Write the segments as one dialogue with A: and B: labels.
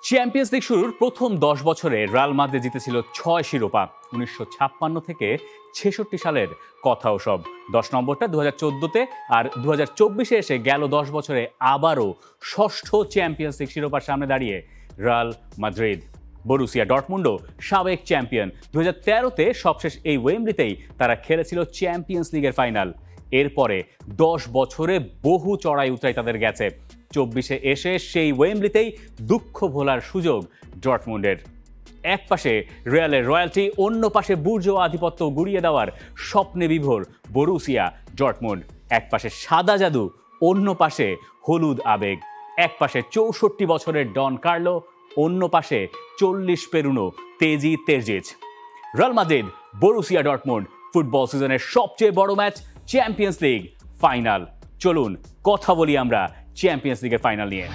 A: Champions league শুরুর প্রথম ১০ বছরে রিয়াল মাদ্রিদ জিতেছিল ৬ শিরোপা। ১৯৫৬ থেকে ৬৬ সালের কথাও সব। ১০ নম্বরটা ২০১৪-তে, আর ২০২৪-এ এসে গেল ১০ বছরে আবারও ষষ্ঠ চ্যাম্পিয়ন্স লিগ শিরোপার সামনে দাঁড়িয়ে রিয়াল মাদ্রিদ। বরুসিয়া ডর্টমুন্ডও সাবেক চ্যাম্পিয়ন। ২০১৩-তে সবশেষ এই ওয়েম্বলিতেই তারা খেলেছিল চ্যাম্পিয়ন্স লিগের ফাইনাল। এরপরে ১০ বছরে বহু চড়াই উতরাই তাদের গেছে। ২৪-এ এসে সেই ওয়েম্বলিতেই দুঃখ ভোলার সুযোগ ডর্টমুন্ডের। এক পাশে রিয়ালের রয়্যালটি, অন্য পাশে বুর্জোয়া আধিপত্য গুড়িয়ে দেওয়ার স্বপ্নে বিভোর বরুসিয়া ডর্টমুন্ড। এক পাশে সাদা জাদু, অন্য পাশে হলুদ আবেগ। এক পাশে ৬৪ বছরের ডন কার্লো, অন্য পাশে ৪০ পেরুনো তেজি তেরজিচ। Real Madrid Borussia Dortmund, football সিজনের সবচেয়ে বড় ম্যাচ চ্যাম্পিয়ন্স লিগ ফাইনাল। চলুন কথা বলি আমরা চ্যাম্পিয়ন্স লিগের ফাইনাল নিয়ে।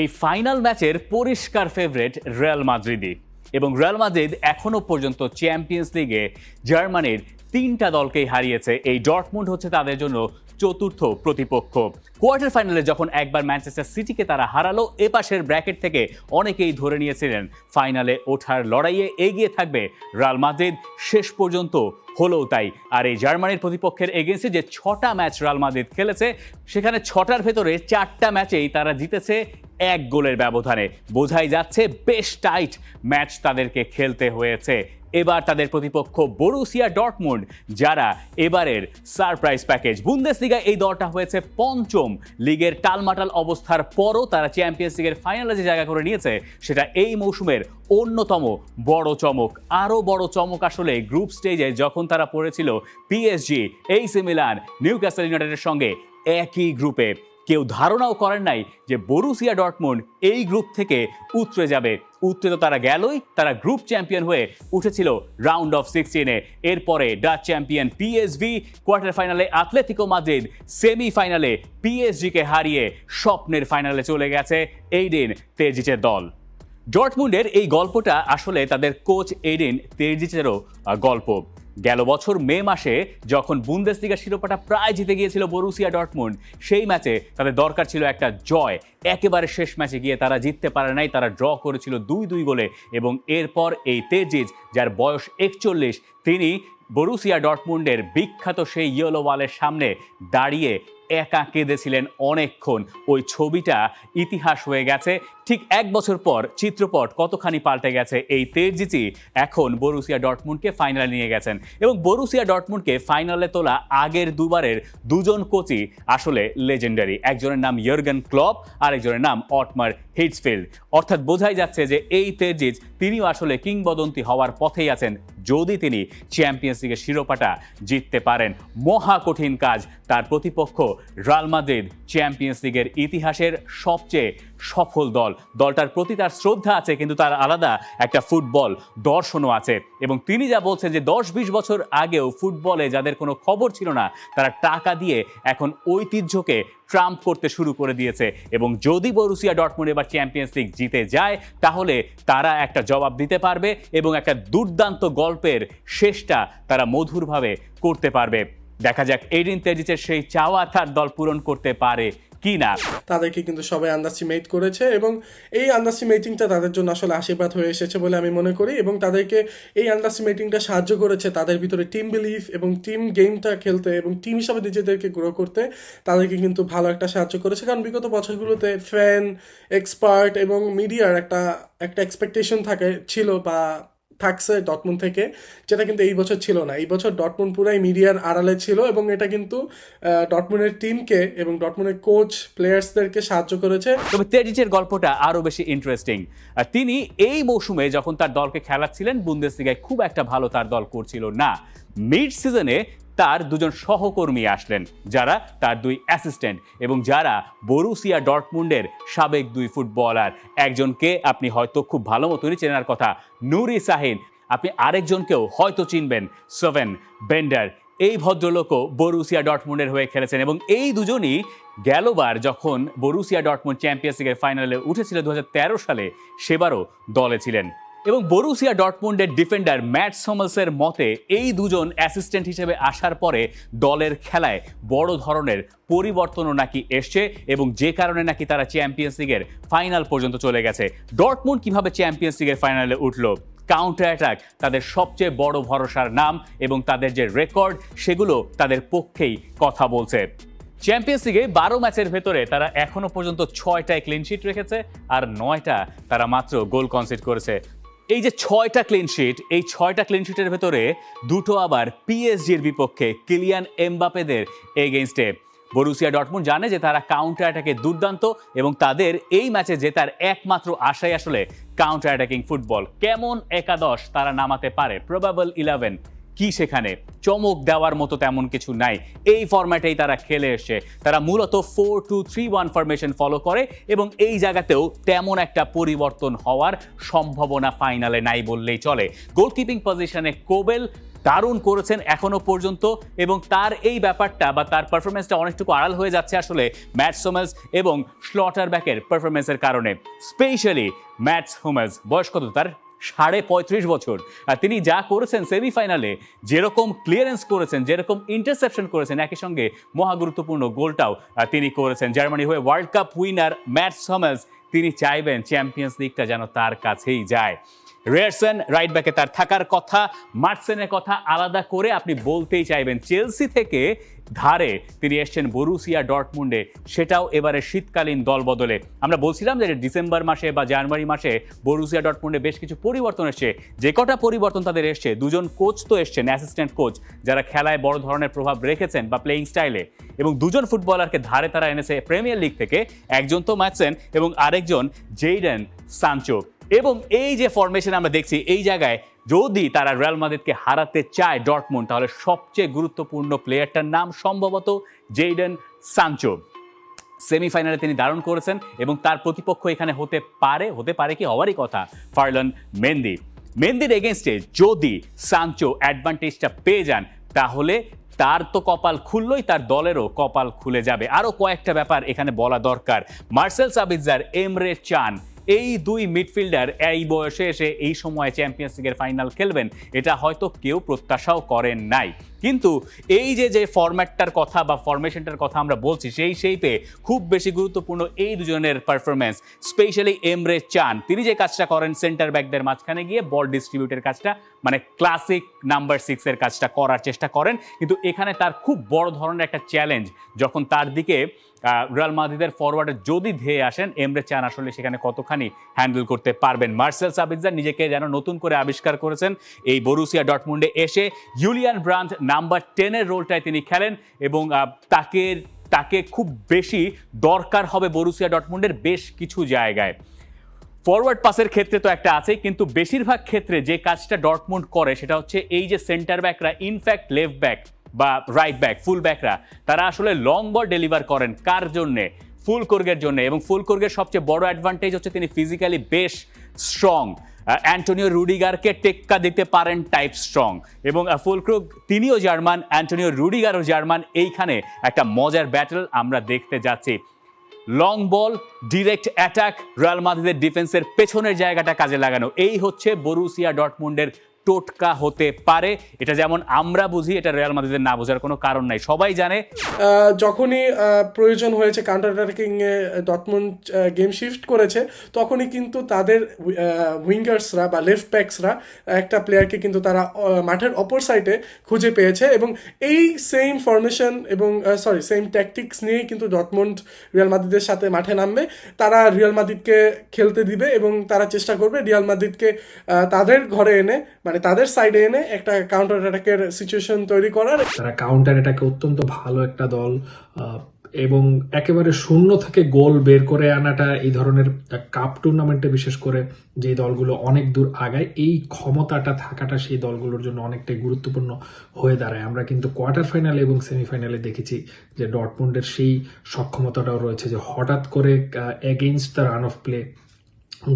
A: এই ফাইনাল ম্যাচের পরিষ্কার ফেভারিট রিয়াল মাদ্রিদই, এবং রিয়াল মাদ্রিদ এখনো পর্যন্ত চ্যাম্পিয়ন্স লিগে জার্মানির ৩টা দলকেই হারিয়েছে। এই ডর্টমুন্ড হচ্ছে তাদের জন্য চতুর্থ প্রতিপক্ষ। কোয়ার্টার ফাইনালে যখন একবার ম্যানচেস্টার সিটিকে তারা হারালো, এপাশের ব্র্যাকেট থেকে অনেকেই ধরে নিয়েছিলেন ফাইনালে ওঠার লড়াইয়ে এগিয়ে থাকবে রিয়াল মাদ্রিদ। শেষ পর্যন্ত হলোও তাই। আর এই জার্মানির প্রতিপক্ষের এগেন্সে যে ৬টা ম্যাচ রিয়াল মাদ্রিদ খেলেছে, সেখানে ৬টার ভেতরে ৪টা ম্যাচেই তারা জিতেছে ১ গোলের ব্যবধানে। বোঝাই যাচ্ছে বেশ টাইট ম্যাচ তাদেরকে খেলতে হয়েছে। এবার তাদের প্রতিপক্ষ বরুসিয়া ডর্টমুন্ড, যারা এবারের সারপ্রাইজ প্যাকেজ। বুন্দেসলিগায় এই দলটা হয়েছে পঞ্চম। লিগের টালমাটাল অবস্থার পরও তারা চ্যাম্পিয়ন্স লিগের ফাইনালে যে জায়গা করে নিয়েছে, সেটা এই মৌসুমের অন্যতম বড় চমক। আরও বড় চমক আসলে গ্রুপ স্টেজে যখন তারা পড়েছিল পিএসজি, এসি মিলান, নিউক্যাসল ইউনাইটেডের সঙ্গে একই গ্রুপে। কেউ ধারণাও করেন নাই যে বরুসিয়া ডর্টমুন্ড এই গ্রুপ থেকে উতরে যাবে। উতরে তো তারা গেলই, তারা গ্রুপ চ্যাম্পিয়ন হয়ে উঠেছিল রাউন্ড অফ 16-এ। এরপরে ডাচ চ্যাম্পিয়ন পিএসভি, কোয়ার্টার ফাইনালে আতলেতিকো মাদ্রিদ, সেমিফাইনালে পিএসজিকে হারিয়ে স্বপ্নের ফাইনালে চলে গেছে এইডিন তেরজিচের দল। ডর্টমুন্ডের এই গল্পটা আসলে তাদের কোচ এইডিন তেরজিচেরও গল্প। গেল বছর মে মাসে যখন বুন্দেসলিগা শিরোপাটা প্রায় জিতে গিয়েছিল বরুসিয়া ডর্টমুন্ড, সেই ম্যাচে তাদের দরকার ছিল একটা জয়। একেবারে শেষ ম্যাচে গিয়ে তারা জিততে পারে নাই, তারা ড্র করেছিল ২-২ গোলে। এবং এরপর এই তেরজিচ, যার বয়স ৪১, তিনি বরুসিয়া ডর্টমুন্ডের বিখ্যাত সেই ইয়েলো ওয়ালের সামনে দাঁড়িয়ে একা কেঁদেছিলেন অনেকক্ষণ। ওই ছবিটা ইতিহাস হয়ে গেছে। ঠিক ১ বছর পর চিত্রপট কতখানি পাল্টে গেছে। এই তেরজিচই এখন বরুসিয়া ডর্টমুন্ডকে ফাইনালে নিয়ে গেছেন। এবং বরুসিয়া ডর্টমুন্ডকে ফাইনালে তোলা আগের দুবারের দুজন কোচই আসলে লেজেন্ডারি। একজনের নাম ইয়র্গেন ক্লপ, আর একজনের নাম অটমার হিটসফিল্ড। অর্থাৎ বোঝাই যাচ্ছে যে এই তেরজিচ, তিনিও আসলে কিংবদন্তি হওয়ার পথেই আছেন যদি তিনি চ্যাম্পিয়ন্স লিগের শিরোপাটা জিততে পারেন। মহা কঠিন কাজ তার প্রতিপক্ষ রিয়াল মাদ্রিদ, চ্যাম্পিয়ন্স লিগের ইতিহাসের সবচেয়ে সফল দল। দলটার প্রতি তার শ্রদ্ধা আছে, কিন্তু তার আলাদা একটা ফুটবল দর্শনও আছে। এবং তিনি যা বলছেন যে ১০-২০ বছর আগেও ফুটবলে যাদের কোনো খবর ছিল না, তারা টাকা দিয়ে এখন ঐতিহ্যকে ট্রাম্প করতে শুরু করে দিয়েছে। এবং যদি বরুসিয়া ডর্টমুন্ড এবার চ্যাম্পিয়ন্স লিগ জিতে যায়, তাহলে তারা একটা জবাব দিতে পারবে এবং একটা দুর্দান্ত গল্পের শেষটা তারা মধুরভাবে করতে পারবে। দেখা যাক এইডিন তেরজিচের সেই চাওয়া তার দল পূরণ করতে পারে কি না।
B: তাদেরকে কিন্তু সবাই আন্ডারস্টিমেট করেছে, এবং এই আন্ডারস্টিমেটিংটা তাদের জন্য আসলে আশীর্বাদ হয়ে এসেছে বলে আমি মনে করি। এবং তাদেরকে এই আন্ডারস্টিমেটিংটা সাহায্য করেছে তাদের ভিতরে টিম বিলিফ এবং টিম গেমটা খেলতে এবং টিম হিসাবে নিজেদেরকে গ্রো করতে। তাদেরকে কিন্তু ভালো একটা সাহায্য করেছে, কারণ বিগত বছরগুলোতে ফ্যান, এক্সপার্ট এবং মিডিয়ার একটা এক্সপেকটেশন ছিল বা থাকছে ডটমুন্ড থেকে, যেটা কিন্তু এই বছর ছিল না। এই বছর ডটমুন্ড পুরাই মিডিয়ার আড়ালে ছিল, এবং এটা কিন্তু ডটমুন্ডের টিমকে এবং ডটমুন্ডের কোচ প্লেয়ার্সদেরকে সাহায্য করেছে।
A: তবে তেরজিচের গল্পটা আরও বেশি ইন্টারেস্টিং। তিনি এই মৌসুমে যখন তার দলকে খেলাচ্ছিলেন, বুন্দেসলিগায় খুব একটা ভালো তার দল করছিল না। মিড সিজনে তার দুজন সহকর্মী আসলেন, যারা তার 2 অ্যাসিস্ট্যান্ট, এবং যারা বরুসিয়া ডর্টমুন্ডের সাবেক 2 ফুটবলার। একজনকে আপনি হয়তো খুব ভালো মতনই চেনার কথা, নুরি সাহিন। আপনি আরেকজনকেও হয়তো চিনবেন, সোভেন বেন্ডার। এই ভদ্রলোকও বরুসিয়া ডর্টমুন্ডের হয়ে খেলেছেন, এবং এই দুজনই গেলবার যখন বরুসিয়া ডর্টমুন্ড চ্যাম্পিয়ন্স লিগের ফাইনালে উঠেছিল 2013 সালে, সেবারও দলে ছিলেন। এবং বরুসিয়া ডর্টমুন্ডের ডিফেন্ডার ম্যাটস হমেলসের মতে এই দুজন অ্যাসিস্ট্যান্ট হিসেবে আসার পরে দলের খেলায় বড় ধরনের পরিবর্তনও নাকি এসছে এবং যে কারণে নাকি তারা চ্যাম্পিয়ন্স লিগের ফাইনাল পর্যন্ত চলে গেছে। ডর্টমুন্ড কিভাবে চ্যাম্পিয়ন্স লিগের ফাইনালে উঠলো? কাউন্টার অ্যাটাক তাদের সবচেয়ে বড় ভরসার নাম এবং তাদের যে রেকর্ড সেগুলো তাদের পক্ষেই কথা বলছে। চ্যাম্পিয়ন্স লিগে 12 ম্যাচের ভেতরে তারা এখনো পর্যন্ত 6টায় ক্লিনশিট রেখেছে আর 9টা তারা মাত্র গোল কনসিড করেছে। এই যে 6টা ক্লিনশিট, এই 6টা ক্লিনশিটের ভেতরে দুটো আবার পিএসজির বিপক্ষে কিলিয়ান এমবাপেদের এগেইনস্টে। বরুসিয়া ডর্টমুন্ড জানে যে তারা কাউন্টার অ্যাটাকে দুর্দান্ত এবং তাদের এই ম্যাচে জেতার একমাত্র আশাই আসলে কাউন্টার অ্যাটাকিং ফুটবল। কেমন একাদশ তারা নামাতে পারে, প্রবাবল 11 কি সেখানে চমক দেওয়ার মতো তেমন কিছু নাই। এই ফরম্যাটেই তারা খেলে এসছে। তারা মূলত 4-2-3-1 ফরমেশন ফলো করে এবং এই জায়গাতেও তেমন একটা পরিবর্তন হওয়ার সম্ভাবনা ফাইনালে নাই বললেই চলে। গোলকিপিং পজিশনে কোবেল দারুণ করেছেন এখনো পর্যন্ত এবং তার এই ব্যাপারটা বা তার পারফরমেন্সটা অনেকটুকু আড়াল হয়ে যাচ্ছে আসলে ম্যাটস হুমেলস এবং স্লটারব্যাকের পারফরমেন্সের কারণে। স্পেশালি ম্যাটস হুমেলস, বয়স কত তার? 35.5 বছর। আর তিনি যা করেছেন সেমিফাইনালে, যেরকম ক্লিয়ারেন্স করেছেন, যেরকম ইন্টারসেপশন করেছেন, একই সঙ্গে মহাগুরুত্বপূর্ণ গোলটাও তিনি করেছেন। জার্মানি হয়ে ওয়ার্ল্ড কাপ উইনার ম্যাটস হুমেলস তিনি চাইবেন চ্যাম্পিয়ন্স লিগটা যেন তার কাছেই যায়। রিয়ারসন রাইট ব্যাকে তার থাকার কথা, মার্টসেনের কথা আলাদা করে আপনি বলতেই চাইবেন। চেলসি থেকে ধারে তিনি এসছেন বরুসিয়া ডর্টমুন্ডে, সেটাও এবারে শীতকালীন দল বদলে। আমরা বলছিলাম যে ডিসেম্বর মাসে বা জানুয়ারি মাসে বরুসিয়া ডর্টমুন্ডে বেশ কিছু পরিবর্তন এসছে। যে কটা পরিবর্তন তাদের এসছে, দুজন কোচ তো এসছেন, অ্যাসিস্ট্যান্ট কোচ যারা খেলায় বড় ধরনের প্রভাব রেখেছেন বা প্লেয়িং স্টাইলে, এবং দুজন ফুটবলারকে ধারে তারা এনেছে প্রিমিয়ার লিগ থেকে, একজন তো ম্যাটসেন এবং আরেকজন জেইডন সানচো। এবং এই যে ফরমেশন আমরা দেখছি, এই জায়গায় যদি তারা রিয়াল মাদ্রিদকে হারাতে চায় ডর্টমুন্ড, তাহলে সবচেয়ে গুরুত্বপূর্ণ প্লেয়ারটার নাম সম্ভবত জেইডন সানচো। সেমিফাইনালে তিনি দারুণ করেছেন এবং তার প্রতিপক্ষ এখানে হতে পারে কি হওয়ারই কথা, ফার্লান মেন্দির এগেনস্টে যদি সানচো অ্যাডভান্টেজটা পেয়ে যান তাহলে তার তো কপাল খুললই, তার দলেরও কপাল খুলে যাবে। আরও কয়েকটা ব্যাপার এখানে বলা দরকার। মার্সেল সাবিৎজার, এমরে চান, এই দুই মিডফিল্ডার এই বয়সে এসে এই সময়ে চ্যাম্পিয়ন্স লিগের ফাইনাল খেলবেন, এটা হয়তো কেউ প্রত্যাশাও করেন নাই। কিন্তু এই যে ফরম্যাটটার কথা বা ফরমেশনটার কথা আমরা বলছি, সেই শেপে খুব বেশি গুরুত্বপূর্ণ এই দুজনের পারফরমেন্স। স্পেশালি এমরে চান, তিনি যে কাজটা করেন সেন্টার ব্যাকদের মাঝখানে গিয়ে বল ডিস্ট্রিবিউটের কাজটা, মানে ক্লাসিক নাম্বার 6-এর কাজটা করার চেষ্টা করেন। কিন্তু এখানে তার খুব বড় ধরনের একটা চ্যালেঞ্জ, যখন তার দিকে রিয়াল মাদ্রিদের ফরওয়ার্ডে যদি ধেয়ে আসেন, এমরে চান আসলে সেখানে কতখানি হ্যান্ডেল করতে পারবেন। মার্সেল সাবিৎজার নিজেকে যেন নতুন করে আবিষ্কার করেছেন এই বরুসিয়া ডর্টমুন্ডে এসে। জুলিয়ান ব্রান্ড নাম্বার 10-এর রোলটায় তিনি খেলেন এবং তাকে খুব বেশি দরকার হবে বরুসিয়া ডর্টমুন্ডের বেশ কিছু জায়গায়। ফরওয়ার্ড পাসের ক্ষেত্রে তো একটা আছে, কিন্তু বেশিরভাগ ক্ষেত্রে যে কাজটা ডর্টমুন্ড করে সেটা হচ্ছে এই যে সেন্টার ব্যাকরা, ইনফ্যাক্ট লেফট ব্যাক বা রাইট ব্যাক, ফুল ব্যাকরা, তারা আসলে লং বল ডেলিভার করেন কার জন্যে? ফুলকোর্গের জন্য। এবং ফুলকোর্গের সবচেয়ে বড় অ্যাডভান্টেজ হচ্ছে তিনি ফিজিক্যালি বেশ স্ট্রং, অ্যান্টোনিও রুডিগারকে টেক্কা দিতে পারেন টাইপ স্ট্রং। এবং ফুলক্রুগ তিনিও জার্মান, অ্যান্টোনিও রুডিগারও জার্মান। এইখানে একটা মজার ব্যাটল আমরা দেখতে যাচ্ছি। Long ball, direct attack, Real মাদ্রিদের ডিফেন্সের পেছনের জায়গাটা কাজে লাগানো, এই হচ্ছে বরুসিয়া ডর্টমুন্ডের টোটকা হতে পারে। এটা যেমন আমরা বুঝি, এটা রিয়াল মাদ্রিদের না বোঝার কোনো কারণ নাই, সবাই জানে।
B: যখনই প্রয়োজন হয়েছে কাউন্টার অ্যাটাকিং এ ডর্টমুন্ড গেম শিফট করেছে, তখনই কিন্তু তাদের উইঙ্গার্সরা বা লেফট ব্যাকসরা একটা প্লেয়ারকে কিন্তু তারা মাঠের অপর সাইডে খুঁজে পেয়েছে এবং এই সেম ফরমেশন এবং সেম ট্যাকটিক্স নিয়েই কিন্তু ডর্টমুন্ড রিয়াল মাদ্রিদের সাথে মাঠে নামবে। তারা রিয়াল মাদ্রিদকে খেলতে দিবে এবং তারা চেষ্টা করবে রিয়াল মাদ্রিদকে তাদের ঘরে এনে, মানে তাদের সাইডে এনে একটা কাউন্টার অ্যাটাকের সিচুয়েশন তৈরি করার।
C: তারা কাউন্টার অ্যাটাকে অত্যন্ত ভালো একটা দল এবং একেবারে শূন্য থেকে গোল বের করে আনাটা এই ধরনের কাপ টুর্নামেন্টে বিশেষ করে যে দলগুলো অনেক দূর আগায়, এই ক্ষমতাটা থাকাটা সেই দলগুলোর জন্য অনেকটাই গুরুত্বপূর্ণ হয়ে দাঁড়ায়। আমরা কিন্তু কোয়ার্টার ফাইনালে এবং সেমিফাইনালে দেখেছি যে ডর্টমুন্ডের সেই সক্ষমতাটাও রয়েছে যে হঠাৎ করে against the run of play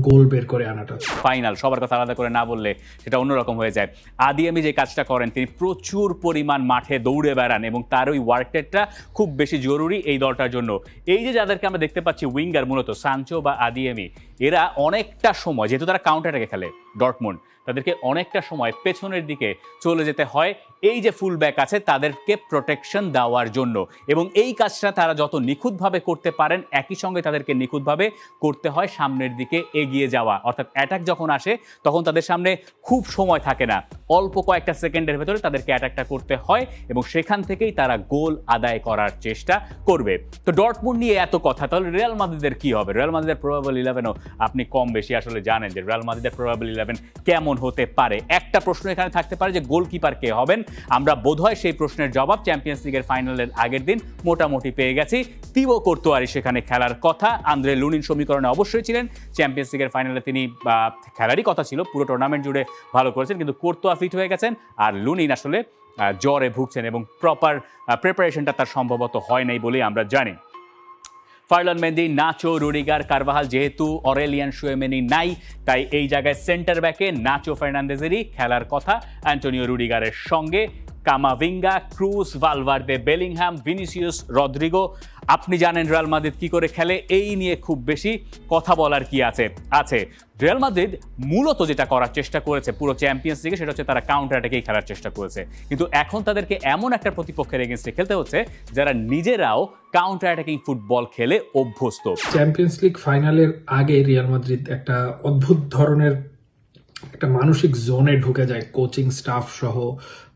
C: goal বের করে আনাটা।
A: ফাইনাল সবার কথা আলাদা করে না বললে সেটা অন্যরকম হয়ে যায়। আদিয়ামি যে কাজটা করেন, তিনি প্রচুর পরিমাণ মাঠে দৌড়ে বেড়ান এবং তার ওই ওয়ার্কটেটটা খুব বেশি জরুরি এই দলটার জন্য। এই যে যাদেরকে আমরা দেখতে পাচ্ছি উইঙ্গার, মূলত সানচো বা আদিয়ামি, এরা অনেকটা সময়, যেহেতু তারা কাউন্টার অ্যাটাকে খেলে ডর্টমুন্ড, তাদেরকে অনেকটা সময় পেছনের দিকে চলে যেতে হয় এই যে ফুল ব্যাক আছে তাদেরকে প্রোটেকশন দেওয়ার জন্য, এবং এই কাজটা তারা যত নিখুঁতভাবে করতে পারেন একই সঙ্গে তাদেরকে নিখুঁতভাবে করতে হয় সামনের দিকে এগিয়ে যাওয়া, অর্থাৎ অ্যাটাক যখন আসে তখন তাদের সামনে খুব সময় থাকে না, অল্প কয়েকটা সেকেন্ডের ভেতরে তাদেরকে অ্যাটাকটা করতে হয় এবং সেখান থেকেই তারা গোল আদায় করার চেষ্টা করবে। তো ডর্টমুন্ড নিয়ে এত কথা, তাহলে রিয়াল মাদ্রিদের কি হবে? রিয়াল মাদ্রিদের প্রবাবল 11ও আপনি কম বেশি আসলে জানেন যে রিয়াল মাদ্রিদের প্রবাবল 11 কেমন হতে পারে। একটা প্রশ্ন এখানে থাকতে পারে যে গোলকিপার কে হবেন। আমরা বোধহয় সেই প্রশ্নের জবাব চ্যাম্পিয়ন্স লিগের ফাইনালের আগের দিন মোটামুটি পেয়ে গেছি। তিবো কোর্তোয়ারই সেখানে খেলার কথা, আন্দ্রে লুনিন সমীকরণে অবশ্যই ছিলেন। চ্যাম্পিয়ন্স লিগের ফাইনালে তিনি খেলারই কথা ছিল, পুরো টুর্নামেন্ট জুড়ে ভালো করেছেন, কিন্তু কোর্তোয়া ফিট হয়ে গেছেন আর লুনিন আসলে জ্বরে ভুগছেন এবং প্রপার প্রিপারেশনটা তার সম্ভবত হয় নাই বলেই আমরা জানি। ফার্লান মেন্দি, নাচো, রুডিগার, কারভাহাল, যেহেতু অরেলিয়ান শুয়েমেনি নাই তাই এই জায়গায় সেন্টার ব্যাকে নাচো ফার্নান্দেজেরই খেলার কথা অ্যান্টোনিও রুডিগারের সঙ্গে। Camavinga, Kroos, Valverde, Bellingham, Vinicius, Rodrygo. আপনি জানেন রিয়াল মাদ্রিদ কি করে খেলে, এই নিয়ে খুব বেশি কথা বলার কি আছে। রিয়াল মাদ্রিদ মূলত যেটা করার চেষ্টা করেছে পুরো চ্যাম্পিয়ন্স লিগে সেটা হচ্ছে তারা কাউন্টার অ্যাটাকেই খেলার চেষ্টা করেছে, কিন্তু এখন তাদেরকে এমন একটা প্রতিপক্ষের এগেনস্টে খেলতে হচ্ছে যারা নিজেরাও কাউন্টার অ্যাটাকিং ফুটবল খেলে অভ্যস্ত।
C: চ্যাম্পিয়ন্স লিগ ফাইনালের আগে রিয়াল মাদ্রিদ একটা অদ্ভুত ধরনের একটা মানসিক জোনে ঢুকে যায়, কোচিং স্টাফ সহ,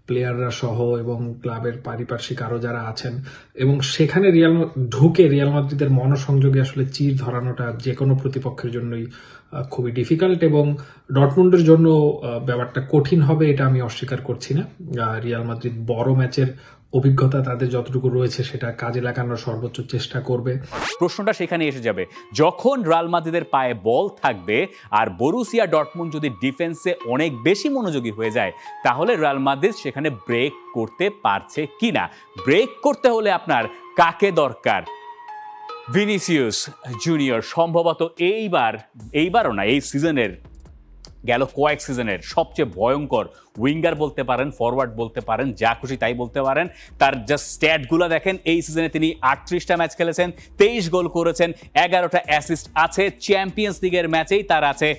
C: প্লেয়াররা সহ এবং ক্লাবের পারিপার্শ্বিক আরো যারা আছেন, এবং সেখানে রিয়াল মাদ্রিদের মনোসংযোগে আসলে চির ধরানোটা যে কোনো প্রতিপক্ষের জন্যই খুবই ডিফিকাল্ট, এবং ডর্টমুন্ডের জন্য ব্যাপারটা কঠিন হবে এটা আমি অস্বীকার করছি না। রিয়াল মাদ্রিদ বড় ম্যাচের অভিজ্ঞতা তাদের যতটুকু রয়েছে সেটা কাজে লাগানোর সর্বোচ্চ চেষ্টা করবে।
A: প্রশ্নটা সেখানে এসে যাবে, যখন রিয়াল মাদ্রিদের পায়ে বল থাকবে আর বরুসিয়া ডর্টমুন্ড যদি ডিফেন্সে অনেক বেশি মনোযোগী হয়ে যায় তাহলে রিয়াল মাদ্রিদ সেখানে ব্রেক করতে পারছে কিনা। ব্রেক করতে হলে আপনার কাকে দরকার? ভিনিসিয়াস জুনিয়র সম্ভবত এইবারও না, এই সিজনের গেল কয়েক সিজনের সবচেয়ে ভয়ঙ্কর উইঙ্গার বলতে পারেন, ফরওয়ার্ড বলতে পারেন, যা খুশি তাই বলতে পারেন। তার জাস্ট স্ট্যাটগুলো দেখেন, এই সিজনে তিনি 38টা ম্যাচ খেলেছেন, 23 গোল করেছেন, 11টা অ্যাসিস্ট আছে। চ্যাম্পিয়ন্স লিগের ম্যাচেই তার আছে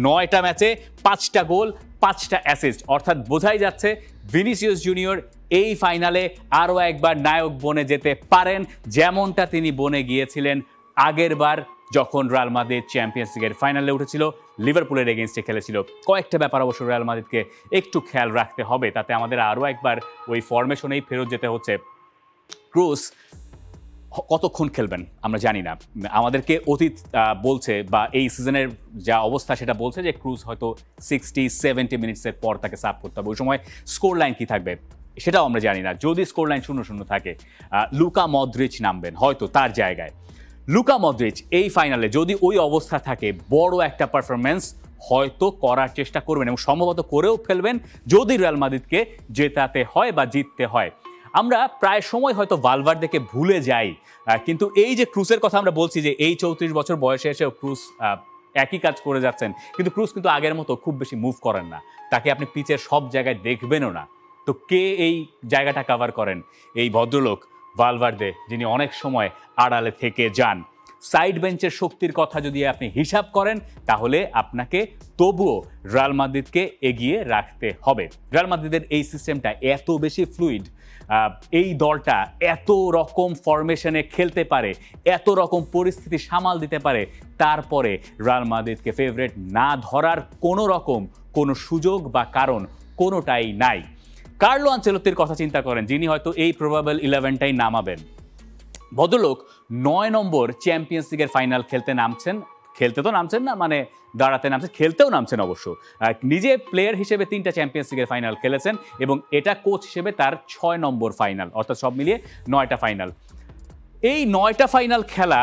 A: 9টা ম্যাচে 5টা গোল 5টা অ্যাসিস্ট, অর্থাৎ বোঝাই যাচ্ছে ভিনিসিয়াস জুনিয়র এই ফাইনালে আরও একবার নায়ক বনে যেতে পারেন, যেমনটা তিনি বনে গিয়েছিলেন আগের বার যখন রিয়াল মাদ্রিদ চ্যাম্পিয়ন্স লিগের ফাইনালে উঠেছিল, লিভারপুলের এগেনস্টে খেলেছিল। কয়েকটা ব্যাপার অবশ্য রিয়াল মাদ্রিদকে একটু খেয়াল রাখতে হবে, তাতে আমাদের আরও একবার ওই ফরমেশনেই ফেরত যেতে হচ্ছে। ক্রুজ কতক্ষণ খেলবেন আমরা জানি না, আমাদেরকে অতীত বলছে বা এই সিজনের যা অবস্থা সেটা বলছে যে ক্রুজ হয়তো 60-70 মিনিটসের পর তাকে সাব করতে হবে। ওই সময় স্কোর লাইন কী থাকবে সেটাও আমরা জানি না। যদি স্কোর লাইন 0-0 থাকে, লুকা মদ্রিচ নামবেন হয়তো তার জায়গায়। লুকা মদ্রিচ এই ফাইনালে যদি ওই অবস্থা থাকে, বড় একটা পারফরমেন্স হয়তো করার চেষ্টা করবেন এবং সম্ভবত করেও ফেলবেন যদি রিয়াল মাদ্রিদকে জেতাতে হয় বা জিততে হয়। আমরা প্রায় সময় হয়তো ভালভার্দেকে ভুলে যাই, কিন্তু এই যে ক্রুজের কথা আমরা বলছি যে এই 34 বছর বয়সে এসেও ক্রুজ একই কাজ করে যাচ্ছেন, কিন্তু ক্রুজ কিন্তু আগের মতো খুব বেশি মুভ করেন না, তাকে আপনি পিচের সব জায়গায় দেখবেনও না। তো কে এই জায়গাটা কভার করেন? এই ভদ্রলোক ভালভার্দে, যিনি অনেক সময় আড়ালে থেকে যান। সাইড বেঞ্চের শক্তির কথা যদি আপনি হিসাব করেন তাহলে আপনাকে তবুও রিয়াল মাদ্রিদকে এগিয়ে রাখতে হবে। রিয়াল মাদ্রিদের এই সিস্টেমটা এত বেশি ফ্লুইড, এই দলটা এত রকম ফরমেশনে খেলতে পারে, এত রকম পরিস্থিতি সামাল দিতে পারে, তারপরে রিয়াল মাদ্রিদকে ফেভারিট না ধরার কোনো সুযোগ বা কারণ কোনোটাই নাই। কার্লো আনচেলত্তির কথা চিন্তা করেন, যিনি হয়তো এই প্রবাবল 11টাই নামাবেন। ভদ্রলোক 9 নম্বর চ্যাম্পিয়ন্স লিগের ফাইনাল খেলতে তো নামছেন না, মানে দাঁড়াতে নামছেন, খেলতেও নামছেন অবশ্য। নিজে প্লেয়ার হিসেবে 3টা চ্যাম্পিয়ন্স লিগের ফাইনাল খেলেছেন এবং এটা কোচ হিসেবে তার 6 নম্বর ফাইনাল, অর্থাৎ সব মিলিয়ে 9টা ফাইনাল। এই 9টা ফাইনাল খেলা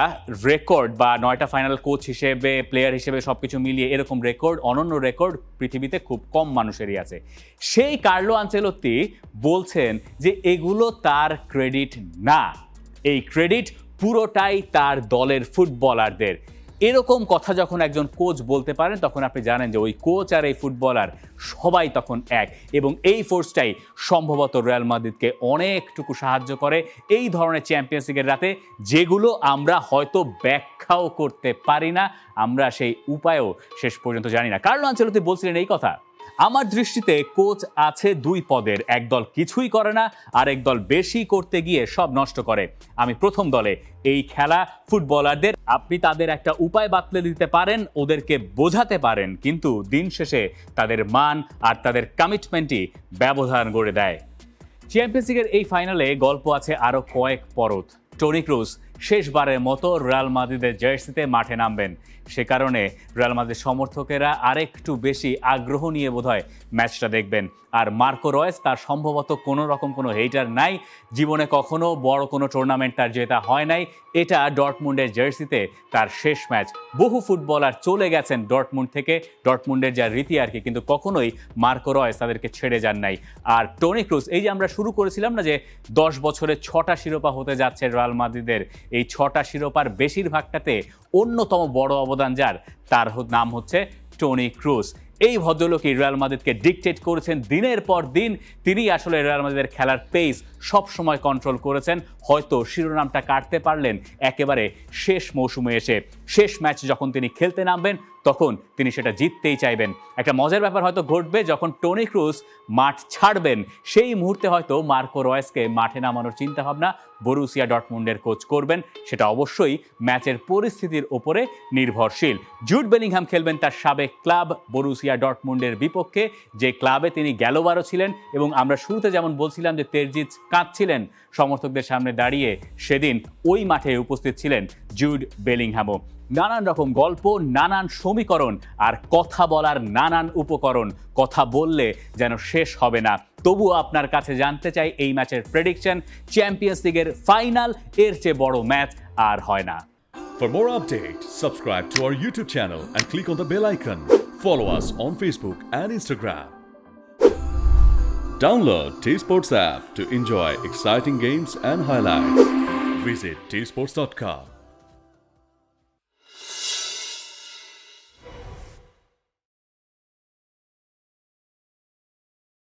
A: রেকর্ড বা 9টা ফাইনাল কোচ হিসেবে, প্লেয়ার হিসেবে সবকিছু মিলিয়ে এরকম রেকর্ড, অনন্য রেকর্ড পৃথিবীতে খুব কম মানুষেরই আছে। সেই কার্লো আনচেলত্তি বলছেন যে এগুলো তার ক্রেডিট না, এই ক্রেডিট পুরোটাই তার দলের ফুটবলারদের। এরকম কথা যখন একজন কোচ বলতে পারেন তখন আপনি জানেন যে ওই কোচ আর এই ফুটবলার সবাই তখন এক, এবং এই ফোর্সটাই সম্ভবত রিয়াল মাদ্রিদকে অনেকটুকু সাহায্য করে এই ধরনের চ্যাম্পিয়ন্স লিগের রাতে, যেগুলো আমরা হয়তো ব্যাখ্যাও করতে পারি না, আমরা সেই উপায়ও শেষ পর্যন্ত জানি না। কার্লো আনচেলত্তি বলছিলেন এই কথা, আমার দৃষ্টিতে কোচ আছে দুই পদের, একদল কিছুই করে না আর একদল বেশি করতে গিয়ে সব নষ্ট করে। আমি প্রথম দলে। এই খেলা ফুটবলারদের, আপনি তাদের একটা উপায় বাতলে দিতে পারেন, ওদেরকে বোঝাতে পারেন, কিন্তু দিন শেষে তাদের মান আর তাদের কমিটমেন্টই ব্যবধান গড়ে দেয়। চ্যাম্পিয়ন্স লিগের এই ফাইনালে গল্প আছে আরও কয়েক পরত। টনি ক্রুস শেষবারের মতো রিয়াল মাদ্রিদের জার্সিতে মাঠে নামবেন, সে কারণে রিয়াল মাদ্রিদ সমর্থকেরা আরেকটু বেশি আগ্রহ নিয়ে বোধহয় ম্যাচটা দেখবেন। আর মার্কো রয়েস, তার সম্ভবত কোনো হেটার নাই, জীবনে কখনো বড় কোনো টুর্নামেন্ট তার জেতা হয় নাই, এটা ডর্টমুন্ডের জার্সিতে তার শেষ ম্যাচ। বহু ফুটবলার চলে গেছেন ডর্টমুন্ড থেকে, ডর্টমুন্ডের যা রীতি আর কি, কিন্তু কখনোই মার্কো রয়েস তাদেরকে ছেড়ে যান নাই। আর টনি ক্রুস, এই যে আমরা শুরু করেছিলাম না যে 10 বছরে 6টা শিরোপা হতে যাচ্ছে রিয়াল মাদ্রিদের, এই 6টা শিরোপার বেশিরভাগটাতে অন্যতম বড় অবদান যার, তার নাম হচ্ছে টনি ক্রুস। এই ভদ্রলোকই রিয়াল মাদ্রিদকে ডিকটেট করেছেন দিনের পর দিন, তিনি আসলে রিয়াল মাদ্রিদের খেলার পেস সব সময় কন্ট্রোল করেছেন। হয়তো শিরোনামটা কাটতে পারলেন একেবারে শেষ মৌসুমে এসে, শেষ ম্যাচ যখন তিনি খেলতে নামবেন তখন তিনি সেটা জিততেই চাইবেন। একটা মজার ব্যাপার হয়তো ঘটবে, যখন টনি ক্রুস মাঠ ছাড়বেন সেই মুহূর্তে হয়তো মার্কো রয়েসকে মাঠে নামানোর চিন্তাভাবনা বরুসিয়া ডর্টমুন্ডের কোচ করবেন, সেটা অবশ্যই ম্যাচের পরিস্থিতির ওপরে নির্ভরশীল। জুড বেলিংহাম খেলবেন তার সাবেক ক্লাব বরুসিয়া ডর্টমুন্ডের বিপক্ষে, যে ক্লাবে তিনি গেলবারও ছিলেন, এবং আমরা শুরুতে যেমন বলছিলাম যে তেরজিচ কাঁদছিলেন সমর্থকদের সামনে দাঁড়িয়ে, সেদিন ওই মাঠে উপস্থিত ছিলেন জুড বেলিংহামও। নানান রকম গল্প, নানান সমীকরণ আর কথা বলার নানান উপকরণ, কথা বললে যেন শেষ হবে না। তবুও আপনার কাছে জানতে চাই এই ম্যাচের প্রেডিকশন। চ্যাম্পিয়ন্স লিগের ফাইনাল, এর চেয়ে বড় ম্যাচ আর হয় না।
D: For more updates, subscribe to our YouTube channel and click on the bell icon. Follow us on Facebook and Instagram. Download T-Sports app to enjoy exciting games and highlights. Visit tsports.com.